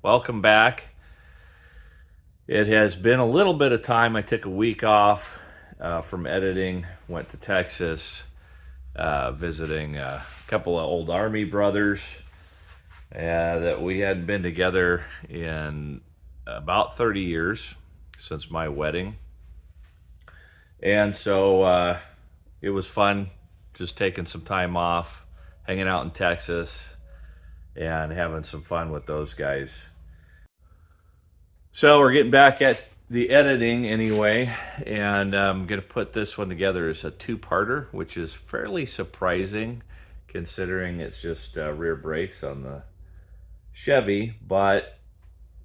welcome back. It has been a little bit of time. I took a week off from editing, went to Texas, visiting a couple of old Army brothers that we hadn't been together in about 30 years since my wedding. And so it was fun just taking some time off, hanging out in Texas, and having some fun with those guys. So we're getting back at the editing anyway, and I'm going to put this one together as a two-parter, which is fairly surprising considering it's just rear brakes on the Chevy, but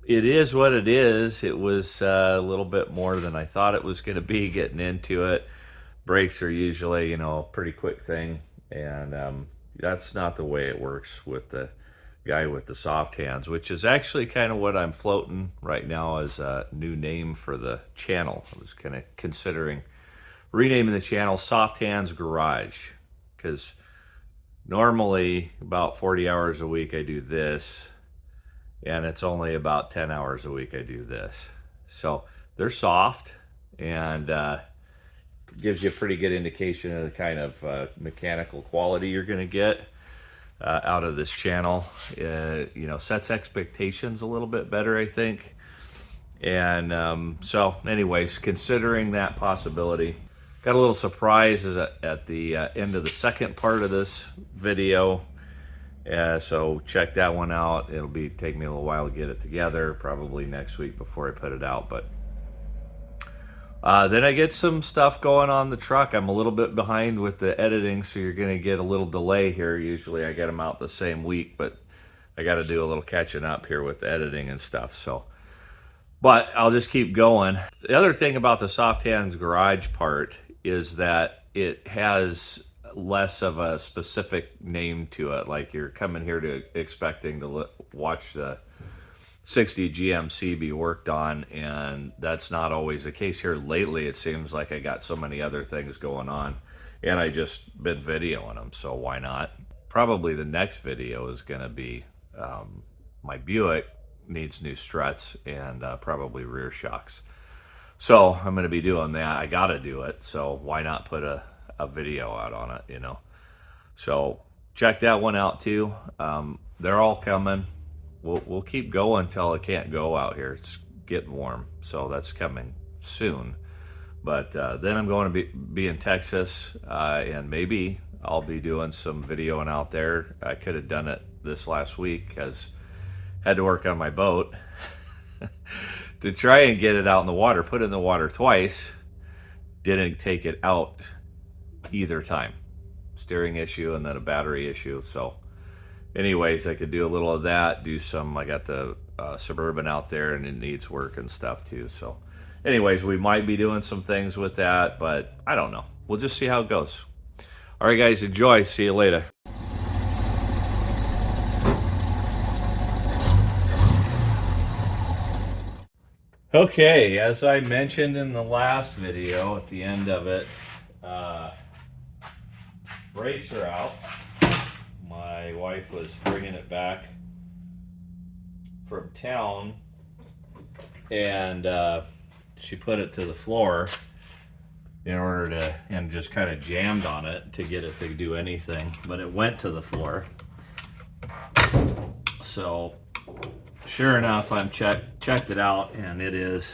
it is what it is. It was a little bit more than I thought it was going to be getting into it. Brakes are usually, a pretty quick thing, and that's not the way it works with the guy with the soft hands, which is actually kind of what I'm floating right now as a new name for the channel. I was kind of considering renaming the channel Soft Hands Garage, because normally about 40 hours a week I do this, and it's only about 10 hours a week I do this. So they're soft, and gives you a pretty good indication of the kind of mechanical quality you're going to get out of this channel. Sets expectations a little bit better, I think. And so anyways, considering that possibility, got a little surprise at the end of the second part of this video. So check that one out. It'll take me a little while to get it together, probably next week before I put it out. But then I get some stuff going on the truck. I'm a little bit behind with the editing, so you're going to get a little delay here. Usually I get them out the same week, but I got to do a little catching up here with the editing and stuff. But I'll just keep going. The other thing about the Soft Hands Garage part is that it has less of a specific name to it. Like you're coming here to expecting to watch the 60 GMC be worked on, and that's not always the case here. Lately it seems like I got so many other things going on, and I just been videoing them, so why not? Probably the next video is going to be my Buick needs new struts and probably rear shocks, so I'm going to be doing that. I gotta do it, so why not put a video out on it, So check that one out too. They're all coming. We'll keep going until it can't go out here. It's getting warm, so that's coming soon. But then I'm going to be in Texas, and maybe I'll be doing some videoing out there. I could have done it this last week because I had to work on my boat to try and get it out in the water. Put it in the water twice. Didn't take it out either time. Steering issue and then a battery issue. So anyways, I could do a little of that, I got the Suburban out there and it needs work and stuff too. So anyways, we might be doing some things with that, but I don't know. We'll just see how it goes. All right, guys, enjoy. See you later. Okay, as I mentioned in the last video, at the end of it, brakes are out. My wife was bringing it back from town, and she put it to the floor in order to, and just kind of jammed on it to get it to do anything, but it went to the floor. So sure enough, I'm checked it out, and it is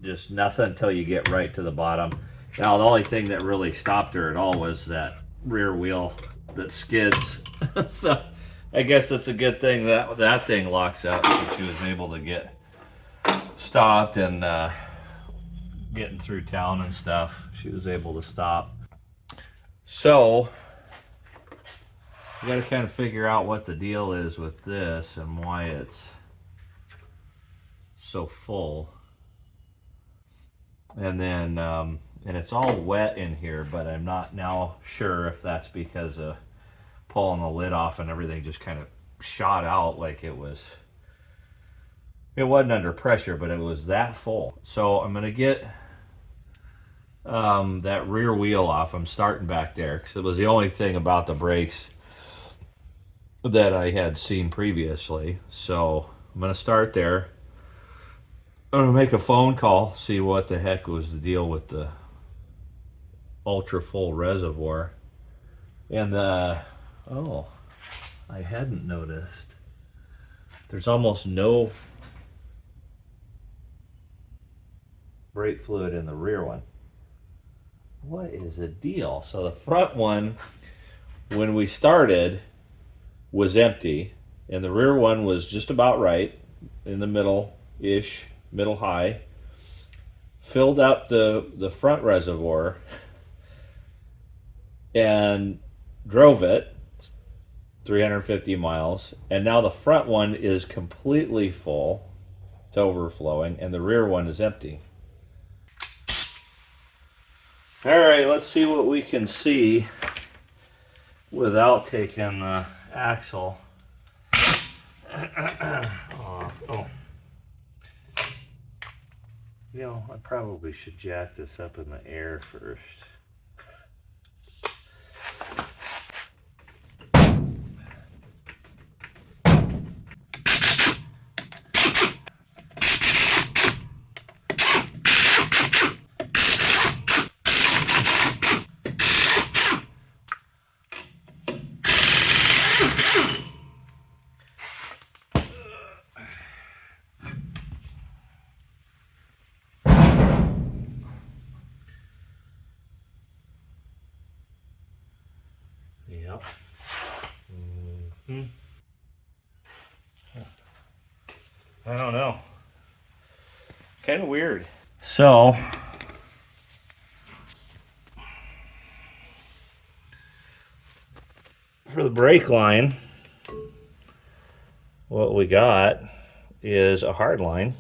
just nothing until you get right to the bottom. Now, the only thing that really stopped her at all was that rear wheel that skids. So I guess it's a good thing that that thing locks up, so she was able to get stopped, and getting through town and stuff, she was able to stop. So you got to kind of figure out what the deal is with this and why it's so full. And then and it's all wet in here, but I'm not now sure if that's because of pulling the lid off and everything just kind of shot out. Like it wasn't under pressure, but it was that full. So I'm gonna get that rear wheel off. I'm starting back there because it was the only thing about the brakes that I had seen previously. So I'm going to start there. I'm going to make a phone call, see what the heck was the deal with the ultra full reservoir. And oh, I hadn't noticed. There's almost no brake fluid in the rear one. What is the deal? So the front one, when we started, was empty, and the rear one was just about right, in the middle-ish, middle high. Filled up the front reservoir and drove it 350 miles, and now the front one is completely full to overflowing, and the rear one is empty. All right, let's see what we can see without taking the axle off. Oh. You know, I probably should jack this up in the air first. Yep. I don't know. Kind of weird. So, for the brake line, what we got is a hard line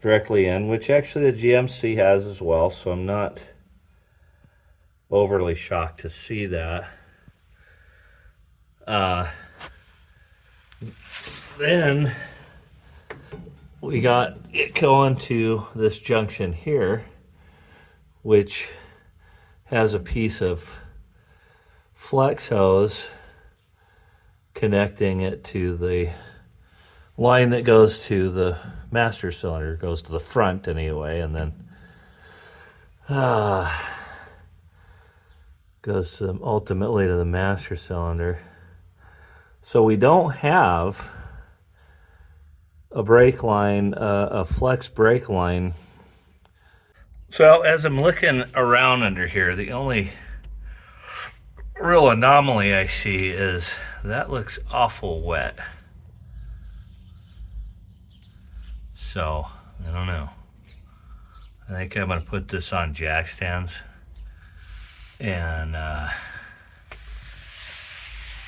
directly in, which actually the GMC has as well, so I'm not overly shocked to see that. Then we got it going to this junction here, which has a piece of flex hose connecting it to the line that goes to the master cylinder, goes to the front anyway, and then goes to ultimately to the master cylinder. So we don't have a brake line, a flex brake line. So as I'm looking around under here, the only real anomaly I see is that looks awful wet. So, I don't know. I think I'm going to put this on jack stands and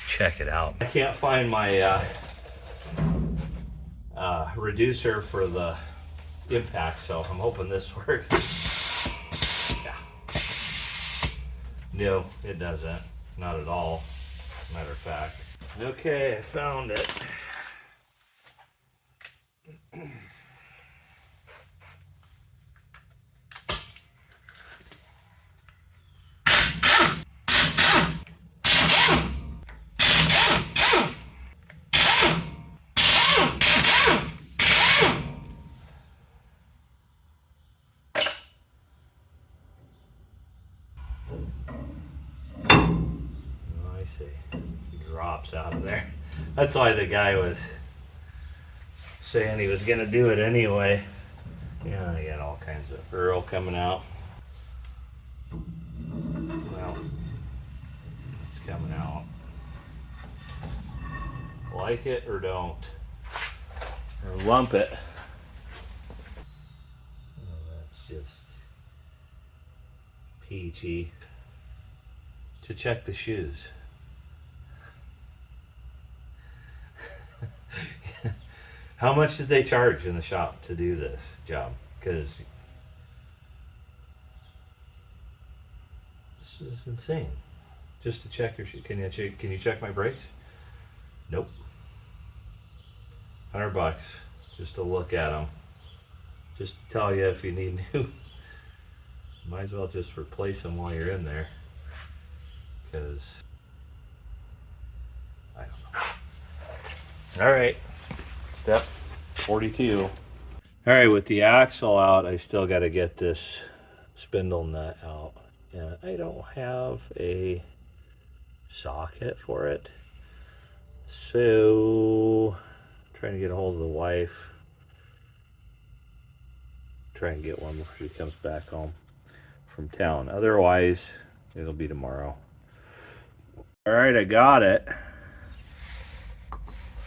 check it out. I can't find my reducer for the impact, so I'm hoping this works. Yeah. No, it doesn't. Not at all. Matter of fact. Okay, I found it. Drops out of there. That's why the guy was saying he was going to do it anyway. Yeah, I got all kinds of Earl coming out. Well, it's coming out. Like it or don't. Or lump it. Oh, that's just peachy. To check the shoes. How much did they charge in the shop to do this job? Because this is insane. Just to check your shoe. Can you check my brakes? Nope. $100 just to look at them. Just to tell you if you need new. Might as well just replace them while you're in there. Because I don't know. All right, step 42. All right, with the axle out, I still got to get this spindle nut out. And I don't have a socket for it. So, trying to get a hold of the wife. Try and get one before she comes back home from town. Otherwise, it'll be tomorrow. All right, I got it.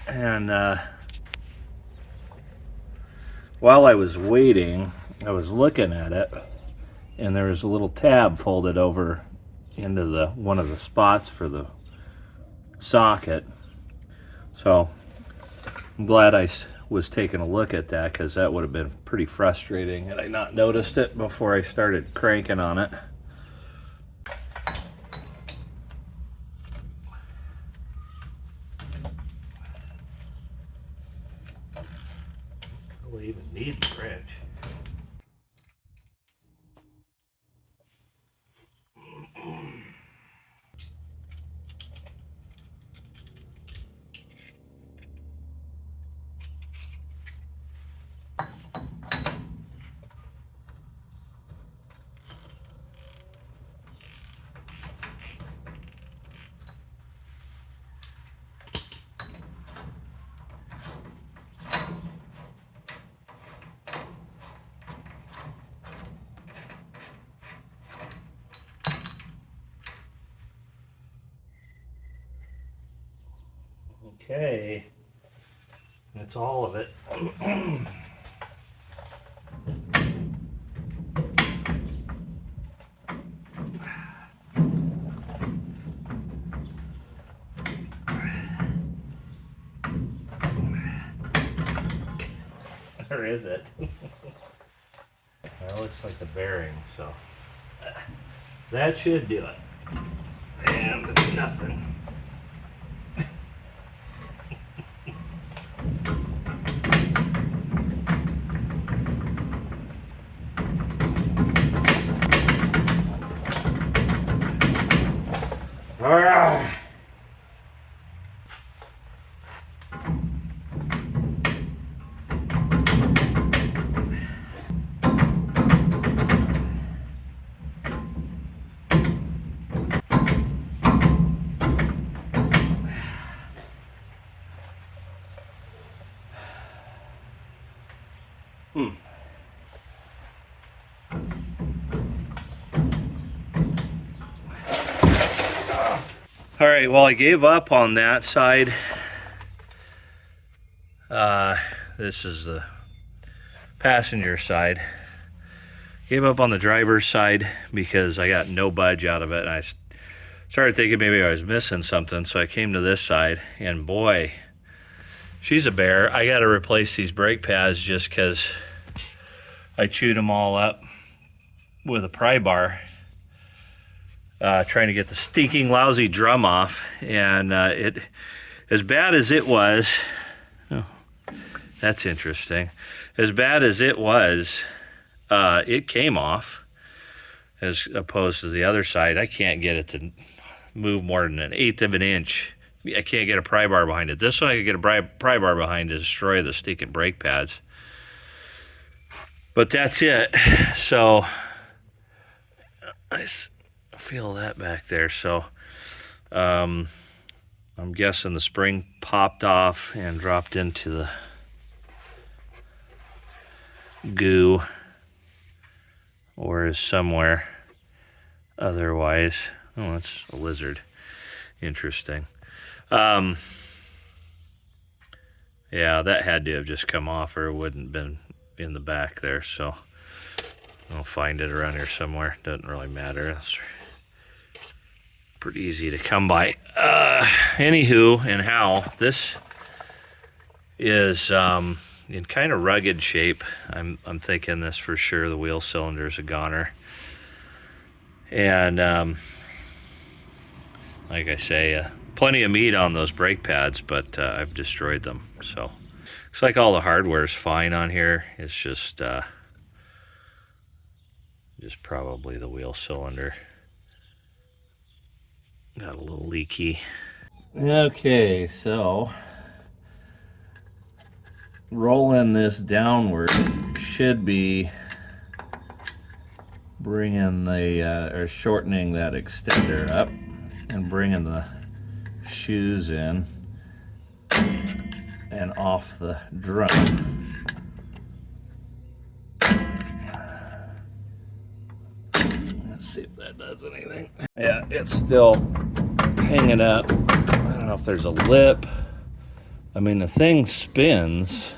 And while I was waiting, I was looking at it, and there was a little tab folded over into the one of the spots for the socket. So I'm glad I was taking a look at that, because that would have been pretty frustrating had I not noticed it before I started cranking on it. Do we even need the wrench? Okay, that's all of it. Or is it? That looks like the bearing, so that should do it. And nothing. All right. All right, well, I gave up on that side. This is the passenger side. Gave up on the driver's side because I got no budge out of it. And I started thinking maybe I was missing something, so I came to this side, and boy, she's a bear. I got to replace these brake pads just because I chewed them all up with a pry bar. Trying to get the stinking lousy drum off, and it, as bad as it was, oh, that's interesting. As bad as it came off, as opposed to the other side. I can't get it to move more than 1/8 of an inch. I can't get a pry bar behind it. This one I could get a pry bar behind to destroy the stinking brake pads. But that's it. So I feel that back there. So I'm guessing the spring popped off and dropped into the goo, or is somewhere otherwise. Oh, that's a lizard. Interesting. Yeah, that had to have just come off, or it wouldn't have been in the back there. So I'll find it around here somewhere. Doesn't really matter. It's pretty easy to come by. Anywho, and how this is in kind of rugged shape. I'm thinking this for sure. The wheel cylinder is a goner, and like I say, plenty of meat on those brake pads, but I've destroyed them. So looks like all the hardware is fine on here. It's just probably the wheel cylinder got a little leaky. Okay, so rolling this downward should be bringing the or shortening that extender up and bringing the shoes in and off the drum. Let's see if that does anything. Yeah, it's still hanging up. I don't know if there's a lip. I mean, the thing spins,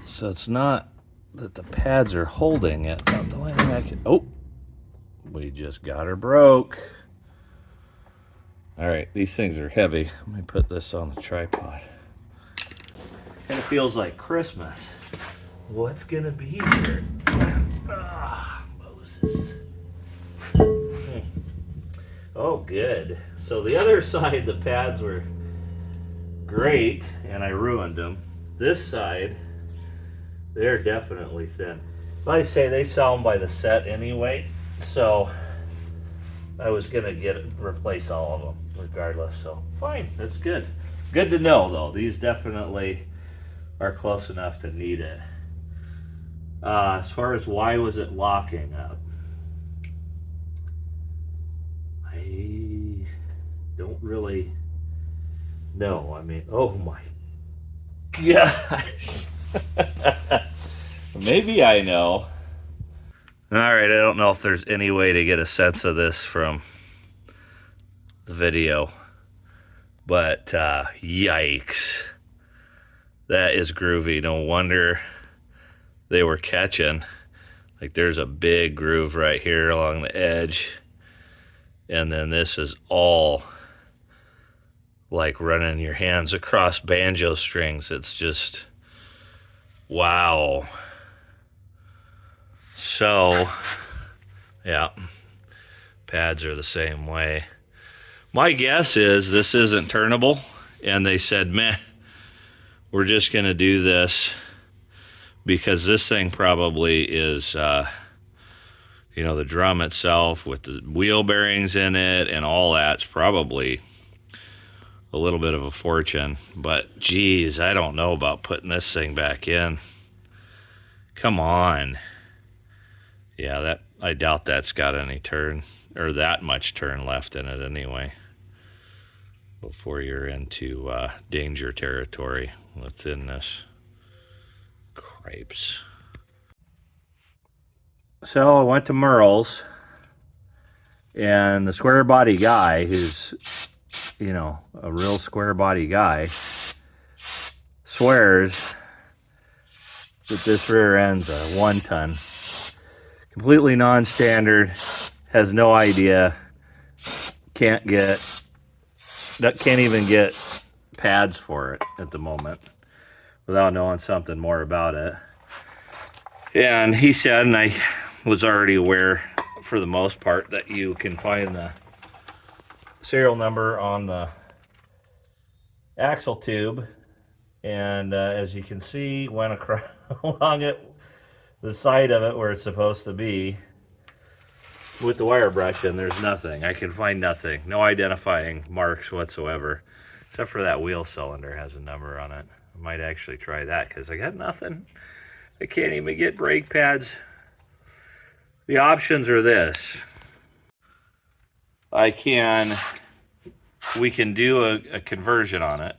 so it's not that the pads are holding it. The only thing I can... Oh, we just got her broke. All right, these things are heavy. Let me put this on the tripod. Kind of feels like Christmas. What's gonna be here? Ah, Moses. Oh, good. So the other side, the pads were great, and I ruined them. This side, they're definitely thin. Like I say, they sell them by the set anyway, so I was gonna replace all of them regardless. So fine, that's good. Good to know though. These definitely are close enough to need it. As far as why was it locking up, I don't really know. I mean, oh my gosh. Maybe I know. All right, I don't know if there's any way to get a sense of this from the video, but yikes. That is groovy. No wonder they were catching. Like, there's a big groove right here along the edge, and then this is all like running your hands across banjo strings. It's just, wow. So, yeah, pads are the same way. My guess is this isn't turnable, and they said, meh, we're just going to do this because this thing probably is, you know, the drum itself with the wheel bearings in it and all that's probably a little bit of a fortune. But, geez, I don't know about putting this thing back in. Come on. Yeah, that I doubt that's got any turn, or that much turn left in it anyway, before you're into danger territory within this. Cripes. So I went to Merle's, and the square body guy, who's, you know, a real square body guy, swears that this rear end's a 1-ton. Completely non-standard, has no idea, can't even get pads for it at the moment without knowing something more about it. And he said, and I was already aware for the most part, that you can find the serial number on the axle tube, and as you can see, went across along it, the side of it where it's supposed to be with the wire brush, and there's nothing. I can find nothing. No identifying marks whatsoever, except for that wheel cylinder has a number on it. I might actually try that because I got nothing. I can't even get brake pads. The options are this. We can do a conversion on it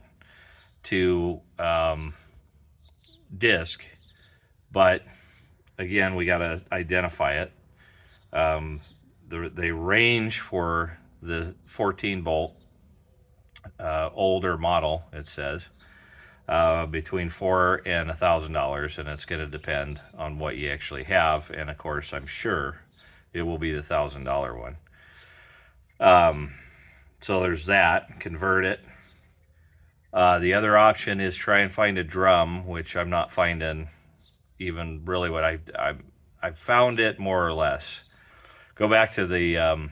to disc, but again, we got to identify it. They range for the 14 bolt older model, it says, between $400 and $1,000, and it's going to depend on what you actually have. And of course, I'm sure it will be the $1,000 one. So there's that. Convert it. The other option is try and find a drum, which I'm not finding even really what I found it more or less. Go back to the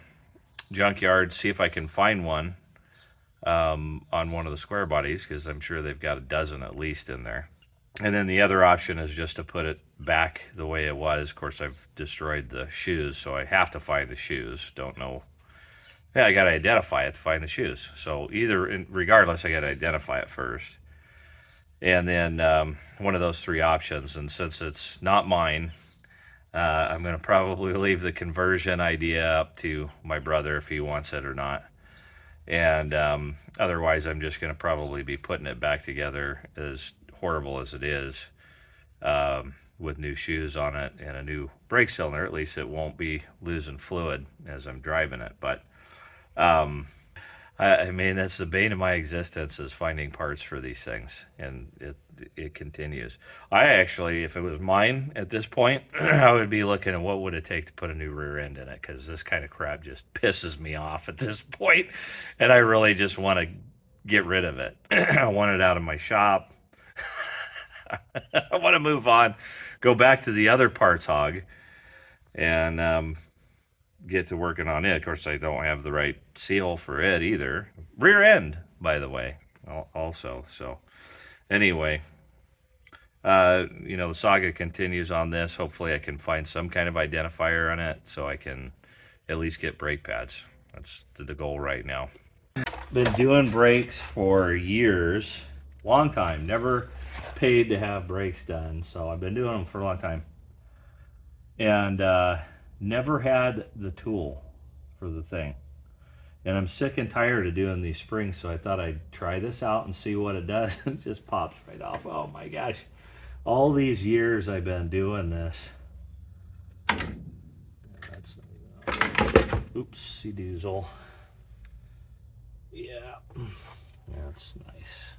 junkyard, see if I can find one on one of the square bodies, because I'm sure they've got a dozen at least in there. And then the other option is just to put it back the way it was. Of course, I've destroyed the shoes, so I have to find the shoes. Don't know. Yeah, I got to identify it to find the shoes. So regardless, I got to identify it first. And then one of those 3 options. And since it's not mine, I'm going to probably leave the conversion idea up to my brother if he wants it or not. And otherwise, I'm just going to probably be putting it back together, as horrible as it is, with new shoes on it and a new brake cylinder. At least it won't be losing fluid as I'm driving it. But I mean, that's the bane of my existence, is finding parts for these things, and it continues. I actually, if it was mine at this point, I would be looking at what would it take to put a new rear end in it, because this kind of crap just pisses me off at this point, and I really just want to get rid of it. I want it out of my shop. I want to move on, go back to the other parts hog, and get to working on it. Of course, I don't have the right seal for it either. Rear end, by the way, also. So anyway, the saga continues on this. Hopefully I can find some kind of identifier on it so I can at least get brake pads. That's the goal right now. Been doing brakes for years, long time. Never paid to have brakes done, so I've been doing them for a long time. And never had the tool for the thing. And I'm sick and tired of doing these springs, so I thought I'd try this out and see what it does. It just pops right off. Oh my gosh. All these years I've been doing this. That's oopsie doozle. Yeah. That's nice.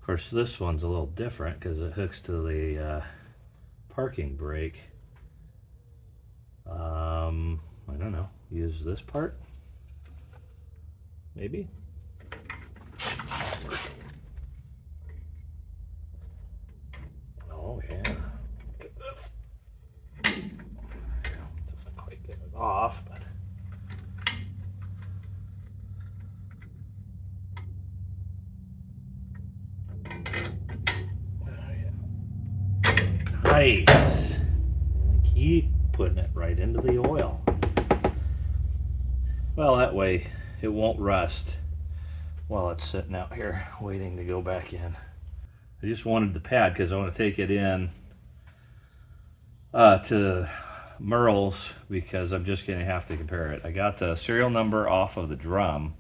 Of course, this one's a little different because it hooks to the parking brake. I don't know. Use this part? Maybe? Oh, yeah. Look at this. Doesn't quite get it off, but. Nice. And keep putting it right into the oil. Well, that way it won't rust while it's sitting out here waiting to go back in. I just wanted the pad because I want to take it in to Merle's, because I'm just going to have to compare it. I got the serial number off of the drum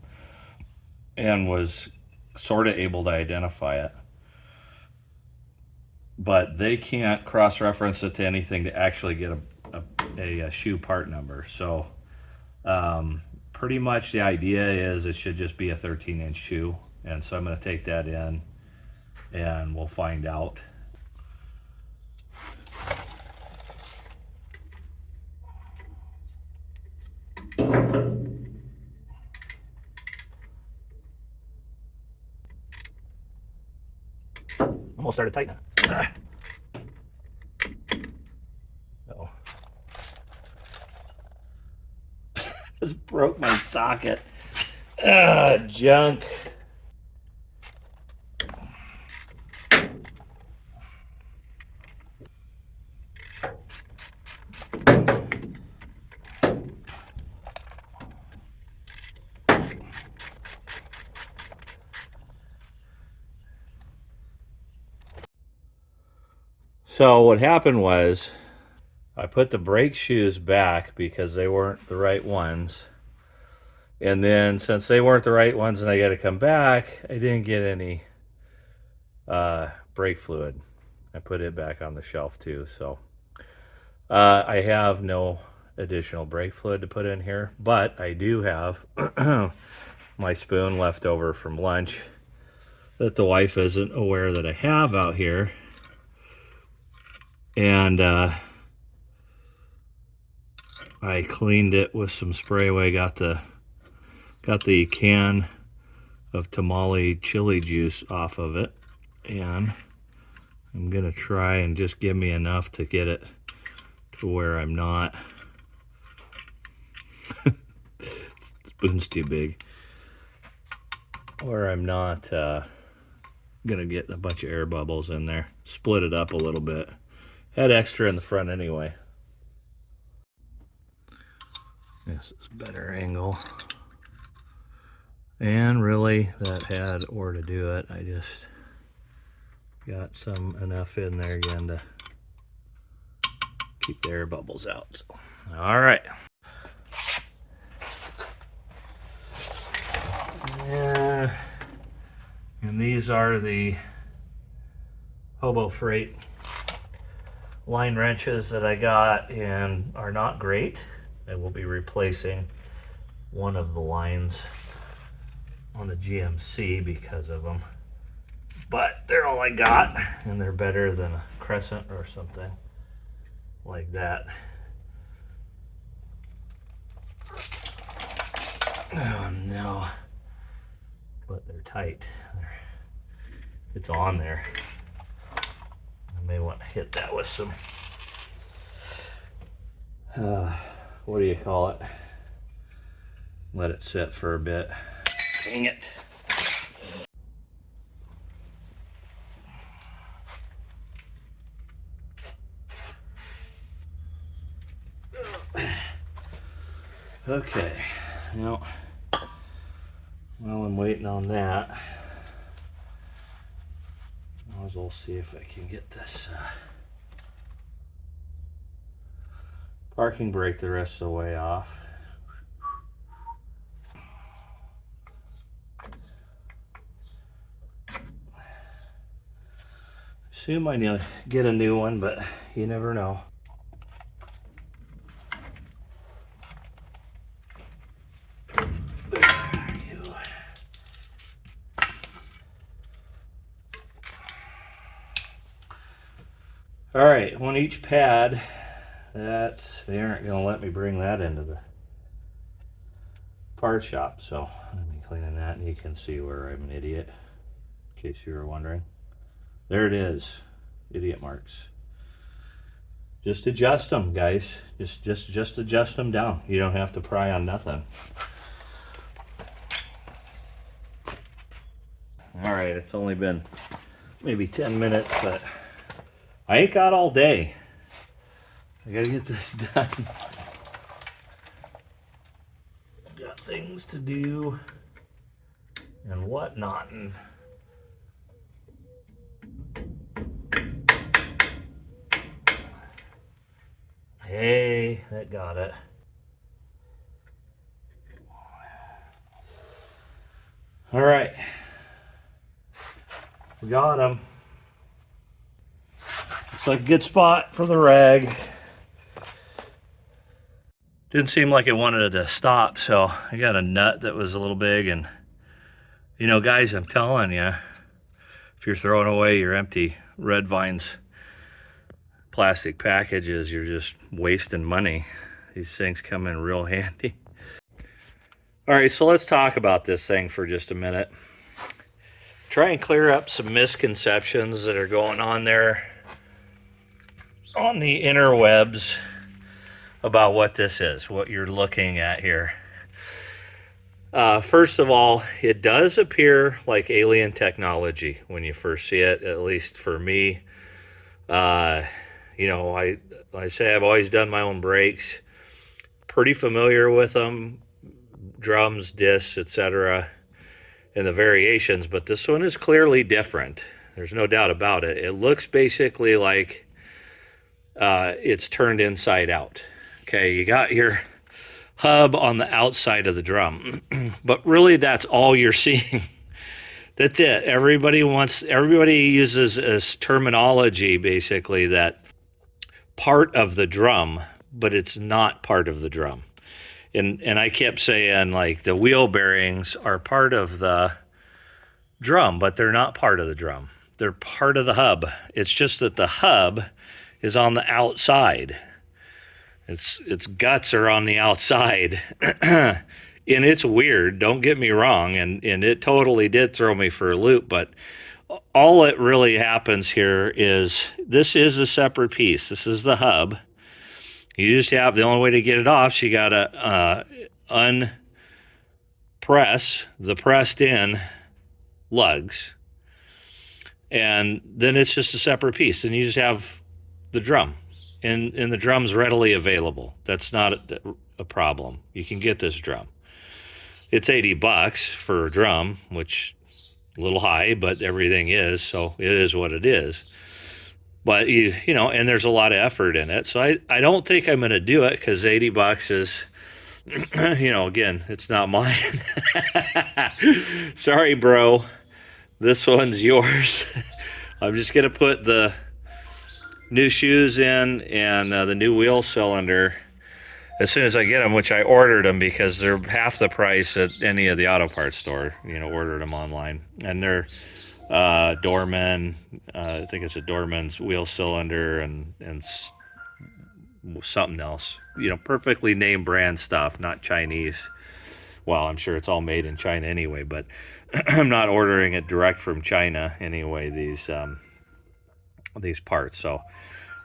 and was sort of able to identify it, but they can't cross-reference it to anything to actually get a shoe part number. So pretty much the idea is it should just be a 13-inch shoe, and so I'm going to take that in and we'll find out. Almost started tightening. Uh-oh. Just broke my socket. Junk. So what happened was I put the brake shoes back because they weren't the right ones. And then since they weren't the right ones and I got to come back, I didn't get any brake fluid. I put it back on the shelf too. So I have no additional brake fluid to put in here, but I do have my spoon left over from lunch that the wife isn't aware that I have out here. And I cleaned it with some spray away. Got the can of tamale chili juice off of it, and I'm gonna try and just give me enough to get it to where I'm not spoon's too big, where I'm not gonna get a bunch of air bubbles in there. Split it up a little bit. Had extra in the front anyway. This is a better angle. And really, that had or to do it. I just got enough in there again to keep the air bubbles out. So, all right. And these are the Hobo Freight line wrenches that I got and are not great. I will be replacing one of the lines on the GMC because of them. But they're all I got, and they're better than a Crescent or something like that. Oh no. But they're tight. It's on there. I may want to hit that with some, what do you call it? Let it sit for a bit. Dang it. Okay, now, while I'm waiting on that, might as well see if I can get this parking brake the rest of the way off. Assume I need to get a new one, but you never know. All right, one each pad. They aren't gonna let me bring that into the part shop, so let me clean that and you can see where I'm an idiot, in case you were wondering. There it is, idiot marks. Just adjust them, guys. Just adjust them down. You don't have to pry on nothing. All right, it's only been maybe 10 minutes, but I ain't got all day. I gotta get this done. Got things to do and whatnot. And hey, that got it. All right, we got him. Looks like a good spot for the rag. Didn't seem like it wanted to stop, so I got a nut that was a little big. And you know, guys, I'm telling you, if you're throwing away your empty Red Vines plastic packages, you're just wasting money. These things come in real handy. All right, so let's talk about this thing for just a minute. Try and clear up some misconceptions that are going on there on the interwebs about what this is, what you're looking at here. First of all, it does appear like alien technology when you first see it, at least for me. You know, I say I've always done my own brakes, pretty familiar with them, drums, discs, etc., and the variations, but this one is clearly different. There's no doubt about it. It looks basically like it's turned inside out. Okay, you got your hub on the outside of the drum, but really that's all you're seeing. That's it. Everybody uses as terminology basically that part of the drum, but it's not part of the drum. And I kept saying, like, the wheel bearings are part of the drum, but they're not part of the drum. They're part of the hub. It's just that the hub is on the outside. Its guts are on the outside. And it's weird, don't get me wrong, and it totally did throw me for a loop, but all that really happens here is this is a separate piece. This is the hub. You just have, the only way to get it off, so you got to unpress the pressed in lugs, and then it's just a separate piece, and you just have the drum, and the drum's readily available. That's not a problem. You can get this drum. It's $80 for a drum, which a little high, but everything is, so it is what it is. But you know, and there's a lot of effort in it. So I don't think I'm going to do it because $80 is, you know, again, it's not mine. Sorry, bro. This one's yours. I'm just going to put the new shoes in and the new wheel cylinder as soon as I get them, which I ordered them because they're half the price at any of the auto parts store. You know, ordered them online, and they're Dorman. I think it's a Dorman's wheel cylinder and something else. You know, perfectly named brand stuff, not Chinese. Well, I'm sure it's all made in China anyway, but I'm not ordering it direct from China anyway. These parts, so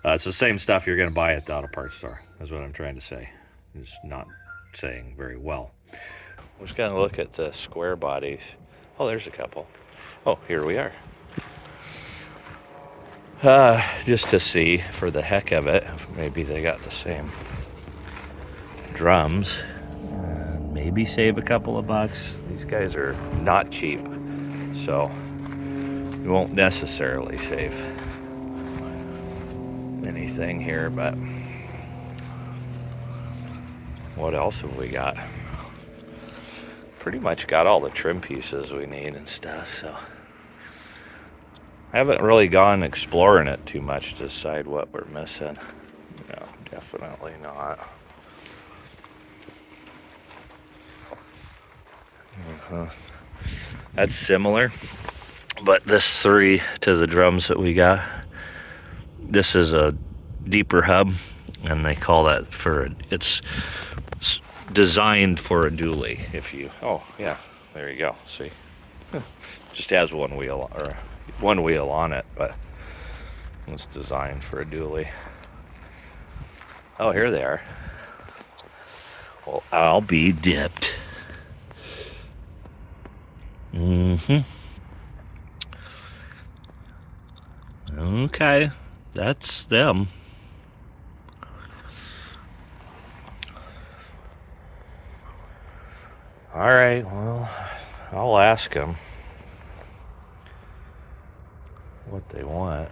it's the same stuff you're going to buy at the auto parts store. Is what I'm trying to say. It's not saying very well. We're just going to look at the square bodies. Oh, there's a couple. Oh, here we are. Just to see, for the heck of it, maybe they got the same drums. Maybe save a couple of bucks. These guys are not cheap, so you won't necessarily save anything here, but what else have we got? Pretty much got all the trim pieces we need and stuff, so I haven't really gone exploring it too much to decide what we're missing. No, definitely not. That's similar, but this 3 to the drums that we got, this is a deeper hub, and they call that it's designed for a dually. If you, oh yeah, there you go. See, just has one wheel on it, but it's designed for a dually. Oh, here they are. Well, I'll be dipped. Okay, that's them. All right, well, I'll ask them what they want.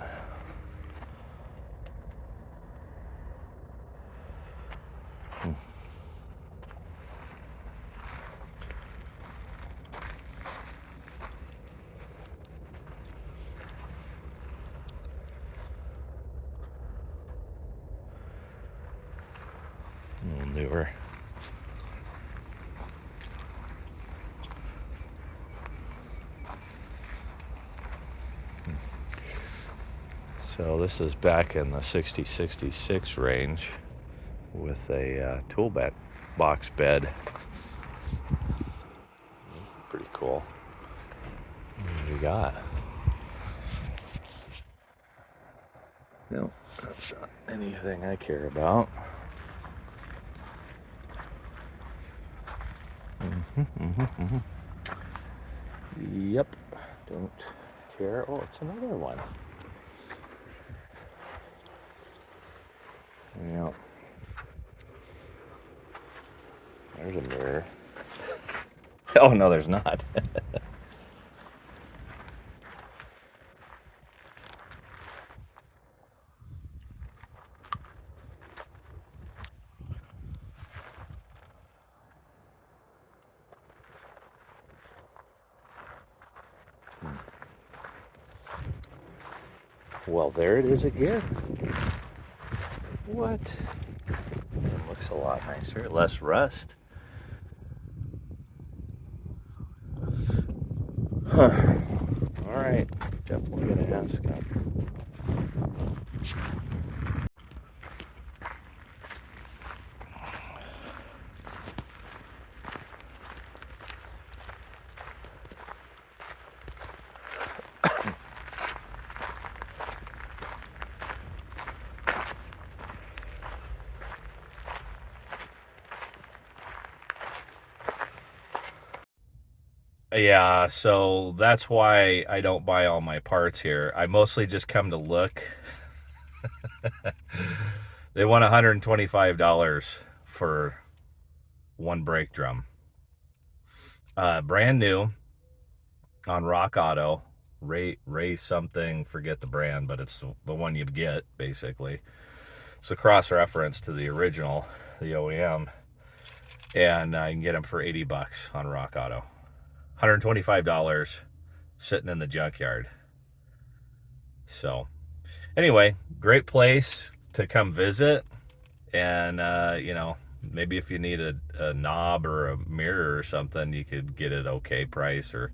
Newer. So this is back in the 60-66 range with a toolbox bed. Pretty cool. What do you got? No, that's not anything I care about. Yep, don't care. Oh, it's another one. Yep. There's a mirror. Oh, no, there's not. Well, there it is again. What? It looks a lot nicer. Less rust. Huh. All right. Definitely going to ask him. Yeah, so that's why I don't buy all my parts here. I mostly just come to look. They want $125 for one brake drum. Brand new on Rock Auto. Ray something, forget the brand, but it's the one you'd get, basically. It's a cross-reference to the original, the OEM. And you can get them for 80 bucks on Rock Auto. $125 sitting in the junkyard. So anyway, great place to come visit. And, you know, maybe if you need a knob or a mirror or something, you could get it okay price or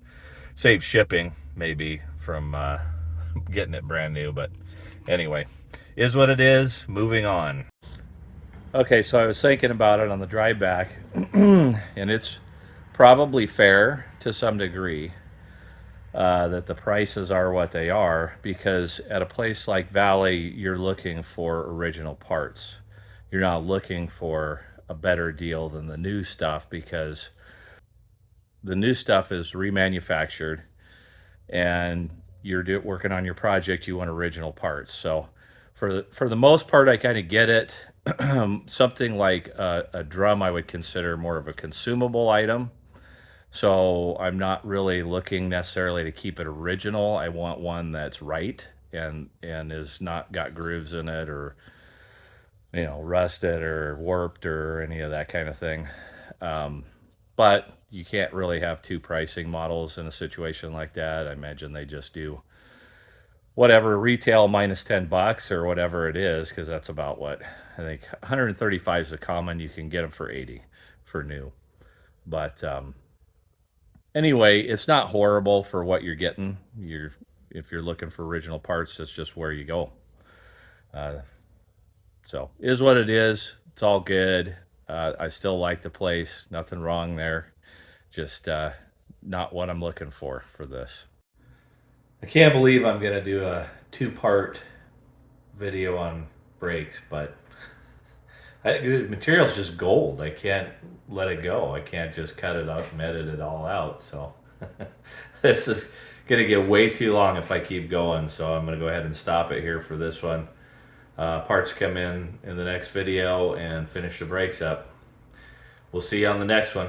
save shipping maybe from getting it brand new. But anyway, is what it is. Moving on. Okay, so I was thinking about it on the drive back, and it's probably fair to some degree that the prices are what they are, because at a place like Valley, you're looking for original parts. You're not looking for a better deal than the new stuff, because the new stuff is remanufactured, and you're working on your project, you want original parts. So for the most part, I kind of get it. Something like a drum I would consider more of a consumable item. So I'm not really looking necessarily to keep it original. I want one that's right and is not got grooves in it, or, you know, rusted or warped or any of that kind of thing. But you can't really have two pricing models in a situation like that. I imagine they just do whatever retail minus 10 bucks or whatever it is, because that's about what I think 135 is the common. You can get them for 80 for new. But anyway, it's not horrible for what you're getting. If you're looking for original parts, that's just where you go. So is what it is. It's all good. I still like the place. Nothing wrong there. Just not what I'm looking for this. I can't believe I'm gonna do a 2-part video on brakes, but the material's just gold. I can't let it go. I can't just cut it up and edit it all out. So this is gonna get way too long if I keep going. So I'm gonna go ahead and stop it here for this one. Parts come in the next video and finish the brakes up. We'll see you on the next one.